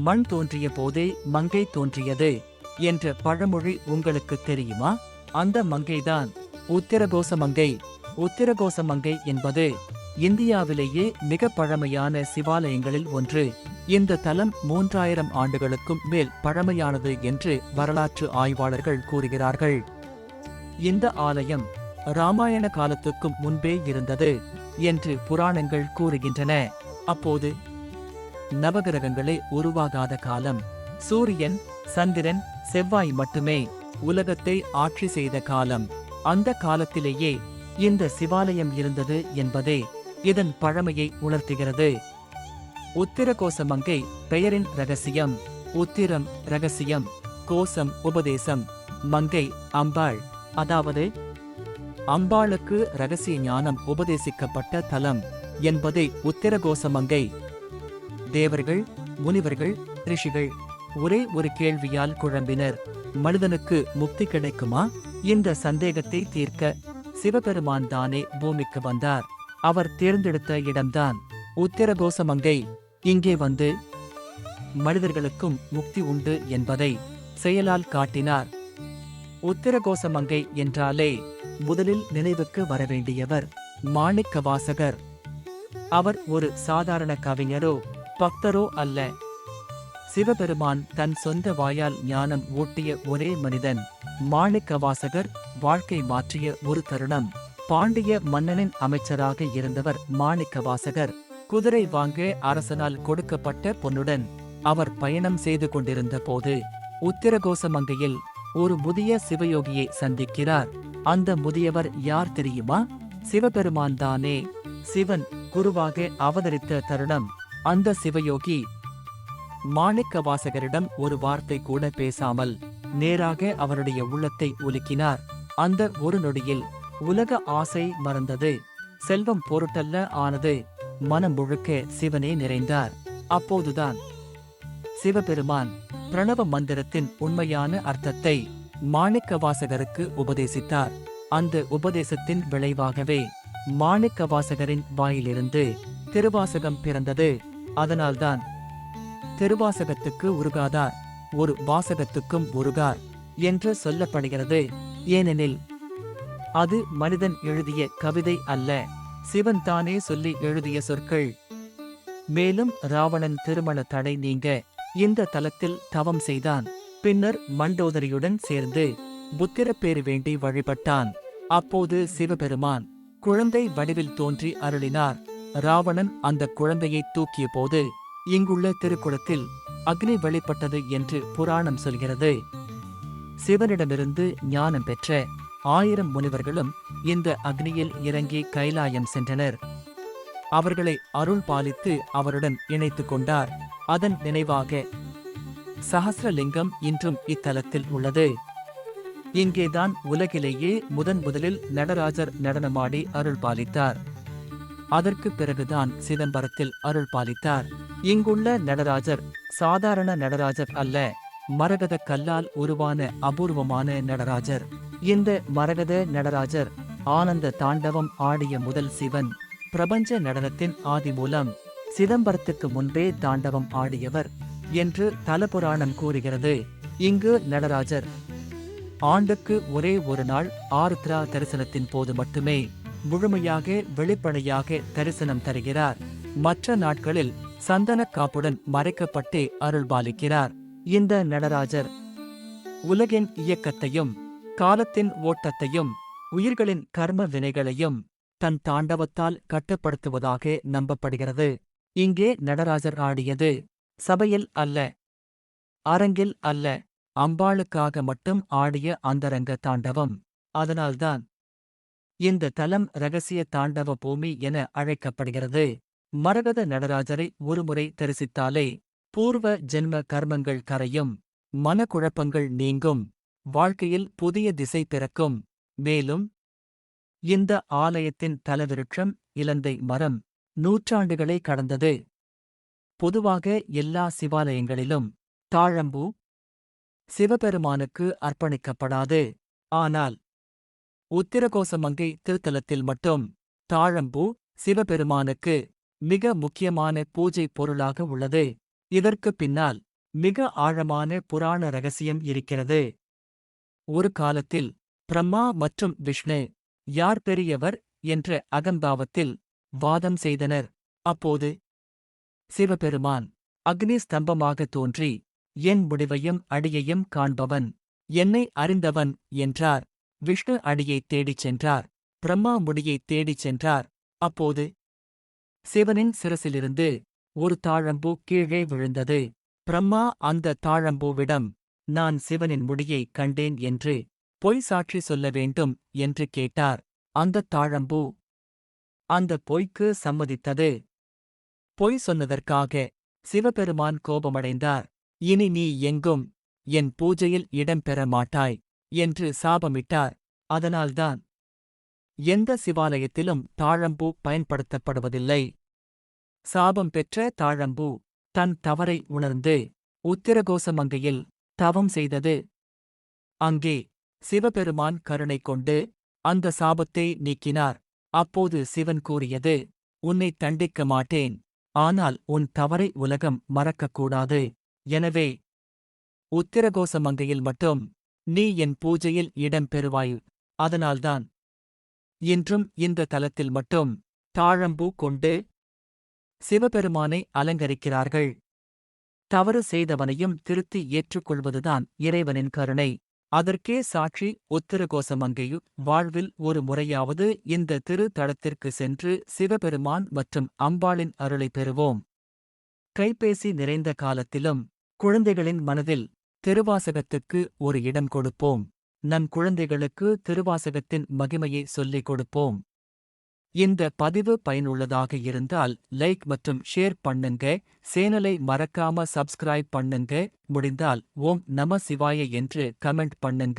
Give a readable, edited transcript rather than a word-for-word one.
மண் தோன்றிய போதே மங்கை தோன்றியது என்ற பழமொழி உங்களுக்கு தெரியுமா? அந்த மங்கைதான் உத்திரகோச மங்கை. உத்திரகோச மங்கை என்பது இந்தியாவிலேயே மிக பழமையான சிவாலயங்களில் ஒன்று. இந்த தலம் 3000 ஆண்டுகளுக்கும் மேல் பழமையானது என்று வரலாற்று ஆய்வாளர்கள் கூறுகிறார்கள். இந்த ஆலயம் இராமாயண காலத்துக்கும் முன்பே இருந்தது என்று புராணங்கள் கூறுகின்றன. அப்போது நவகிரகங்களே உருவாகாத காலம். சூரியன், சந்திரன், செவ்வாய் மட்டுமே உலகத்தை ஆட்சி செய்த காலம். அந்த காலத்திலேயே இந்த சிவாலயம் இருந்தது என்பதே இதன் பழமையை உணர்த்துகிறது. உத்திரகோச மங்கை பெயரின் ரகசியம். உத்திரம் ரகசியம், கோசம் உபதேசம், மங்கை அம்பாள். அதாவது அம்பாளுக்கு ரகசிய ஞானம் உபதேசிக்கப்பட்ட தலம் என்பதே உத்திரகோச மங்கை. தேவர்கள், முனிவர்கள், ரிஷிகள் ஒரே ஒரு கேள்வியால் குழம்பினர். மனிதனுக்கு முக்தி கிடைக்குமா? இந்த சந்தேகத்தை தீர்க்க சிவபெருமான் தானே பூமிக்கு வந்தார். அவர் தேர்ந்தெடுத்த இடம்தான் உத்திரகோச மங்கை. இங்கே வந்து மனிதர்களுக்கும் முக்தி உண்டு என்பதை செயலால் காட்டினார். உத்திரகோச மங்கை என்றாலே முதலில் நினைவுக்கு வரவேண்டியவர் மாணிக்கவாசகர். அவர் ஒரு சாதாரண கவிஞரோ பக்தரோ அல்ல. சிவபெருமான் தன் சொந்த வாயால் ஞானம் ஊட்டிய ஒரே மனிதன். மாணிக்கவாசகர் வாழ்க்கை மாற்றிய ஒரு தருணம். பாண்டிய மன்னனின் அமைச்சராக இருந்தவர் மாணிக்கவாசகர். குதிரை வாங்க அரசனால் கொடுக்கப்பட்ட பொன்னுடன் அவர் பயணம் செய்து கொண்டிருந்த போது உத்திரகோச மங்கையில் ஒரு முதிய சிவயோகியை சந்திக்கிறார். அந்த முதியவர் யார் தெரியுமா? சிவபெருமான் தானே. சிவன் குருவாக அவதரித்த தருணம். அந்த சிவயோகி மாணிக்கவாசகரிடம் ஒரு வார்த்தை கூட பேசாமல் நேராக அவருடைய உள்ளத்தை உலுக்கினார். அந்த ஒரு நொடியில் உலக ஆசை மறந்தது. செல்வம் பொருட்டல்ல ஆனது. மனம் முழுக்க சிவனே நிறைந்தார். அப்போதுதான் சிவபெருமான் பிரணவ மந்திரத்தின் உண்மையான அர்த்தத்தை மாணிக்கவாசகருக்கு உபதேசித்தார். அந்த உபதேசத்தின் விளைவாகவே மாணிக்கவாசகரின் வாயிலிருந்து திருவாசகம் பிறந்தது. அதனால்தான் திருவாசகத்துக்கு உருகாதார், ஒரு வாசகத்துக்கும் உருகார் என்று சொல்லப்படுகிறது. ஏனெனில் அது மனிதன் எழுதிய கவிதை அல்ல, சிவன் தானே சொல்லி எழுதிய சொற்கள். மேலும் ராவணன் திருமண தடை நீங்க இந்த தலத்தில் தவம் செய்தான். பின்னர் மண்டோதரியுடன் சேர்ந்து புத்திரப்பேறு வேண்டி வழிபட்டான். அப்போது சிவபெருமான் குழந்தை வடிவில் தோன்றி அருளினார். ராவணன் அந்த குழந்தையை தூக்கிய போது இங்குள்ள திருக்குளத்தில் அக்னி வெளிப்பட்டது என்று புராணம் சொல்கிறது. சிவனிடமிருந்து ஞானம் பெற்ற 1000 முனிவர்களும் இந்த அக்னியில் இறங்கி கைலாயம் சென்றனர். அவர்களை அருள் பாலித்து அவருடன் இணைத்துக் கொண்டார். அதன் நினைவாக சஹஸ்ரலிங்கம் இன்றும் இத்தலத்தில் உள்ளது. இங்கேதான் உலகிலேயே முதலில் நடராஜர் நடனமாடி அருள் பாலித்தார். அதற்கு பிறகுதான் சிதம்பரத்தில் அருள் பாலித்தார். இங்குள்ள நடராஜர் சாதாரண நடராஜர் அல்ல, மரகத கல்லால் உருவான அபூர்வமான நடராஜர். இந்த மரகத நடராஜர் ஆனந்த தாண்டவம் ஆடிய முதல் சிவன். பிரபஞ்ச நடனத்தின் ஆதி மூலம் சிதம்பரத்துக்கு முன்பே தாண்டவம் ஆடியவர் என்று தலபுராணம் கூறுகிறது. இங்கு நடராஜர் ஆண்டுக்கு ஒரே ஒரு நாள் ஆருத்ரா தரிசனத்தின் போது மட்டுமே முழுமையாக வெளிப்படையாக தரிசனம் தருகிறார். மற்ற நாட்களில் சந்தன காப்புடன் மறைக்கப்பட்டே அருள்பாலிக்கிறார். இந்த நடராஜர் உலகின் இயக்கத்தையும் காலத்தின் ஓட்டத்தையும் உயிர்களின் கர்ம வினைகளையும் தன் தாண்டவத்தால் கட்டுப்படுத்துவதாக நம்பப்படுகிறது. இங்கே நடராஜர் ஆடியது சபையில் அல்ல, அரங்கில் அல்ல, அம்பாளுக்காக மட்டும் ஆடிய அந்தரங்க தாண்டவம். அதனால்தான் இந்த தலம் இரகசிய தாண்டவ பூமி என அழைக்கப்படுகிறது. மரகத நடராஜரை ஒருமுறை தரிசித்தாலே பூர்வ ஜென்ம கர்மங்கள் கரையும், மனக்குழப்பங்கள் நீங்கும், வாழ்க்கையில் புதிய திசை பிறக்கும். மேலும் இந்த ஆலயத்தின் தலவிருட்சம் இலந்தை மரம் நூற்றாண்டுகளை கடந்தது. பொதுவாக எல்லா சிவாலயங்களிலும் தாழம்பூ சிவபெருமானுக்கு அர்ப்பணிக்கப்படாது. ஆனால் உத்திரகோசமங்கை திருத்தலத்தில் மட்டும் தாழம்பூ சிவபெருமானுக்கு மிக முக்கியமான பூஜை பொருளாக உள்ளது. இதற்கு பின்னால் மிக ஆழமான புராண ரகசியம் இருக்கிறது. ஒரு காலத்தில் பிரம்மா மற்றும் விஷ்ணு யார் பெரியவர் என்ற அகம்பாவத்தில் வாதம் செய்தனர். அப்போது சிவபெருமான் அக்னி ஸ்தம்பமாக தோன்றி, என் முடிவையும் அடியையும் காண்பவன், என்னை அறிந்தவன் என்றார். விஷ்ணு அடியைத் தேடிச் சென்றார். பிரம்மா முடியைத் தேடிச் சென்றார். அப்போது சிவனின் சிரசிலிருந்து ஒரு தாழம்பூ கீழே விழுந்தது. பிரம்மா அந்த தாழம்பூவிடம், நான் சிவனின் முடியைக் கண்டேன் என்று பொய் சாட்சி சொல்ல வேண்டும் என்று கேட்டார். அந்தத் தாழம்பூ அந்த பொய்க்கு சம்மதித்தது. பொய் சொன்னதற்காக சிவபெருமான் கோபமடைந்தார். இனி நீ எங்கும் என் பூஜையில் இடம்பெற மாட்டாய் என்று சாபமிட்டார். அதனால்தான் எந்த சிவாலயத்திலும் தாழம்பூ பயன்படுத்தப்படுவதில்லை. சாபம் பெற்ற தாழம்பூ தன் தவறை உணர்ந்து உத்திரகோசமங்கையில் தவம் செய்தது. அங்கே சிவபெருமான் கருணை கொண்டு அந்த சாபத்தை நீக்கினார். அப்போது சிவன் கூறியது, உன்னைத் தண்டிக்க மாட்டேன், ஆனால் உன் தவறை உலகம் மறக்கக்கூடாது. எனவே உத்திரகோசமங்கையில் மட்டும் நீ என் பூஜையில் இடம் பெறுவாய். அதனால்தான் இன்றும் இந்த தலத்தில் மட்டும் தாழம்பூ கொண்டு சிவபெருமானை அலங்கரிக்கிறார்கள். தவறு செய்தவனையும் திருத்தி ஏற்றுக்கொள்வதுதான் இறைவனின் கருணை. அதற்கே சாட்சி உத்திரகோசமங்கையு. வாழ்வில் ஒரு முறையாவது இந்த திரு தலத்திற்கு சென்று சிவபெருமான் மற்றும் அம்பாளின் அருளை பெறுவோம். கைபேசி நிறைந்த காலத்திலும் குழந்தைகளின் மனதில் திருவாசகத்துக்கு ஒரு இடம் கொடுப்போம். நம் குழந்தைகளுக்கு திருவாசகத்தின் மகிமையை சொல்லிக் கொடுப்போம். இந்த பதிவு பயனுள்ளதாக இருந்தால் லைக் மற்றும் ஷேர் பண்ணுங்க. சேனலை மறக்காம சப்ஸ்கிரைப் பண்ணுங்க. முடிந்தால் ஓம் நம சிவாய என்று கமெண்ட் பண்ணுங்க.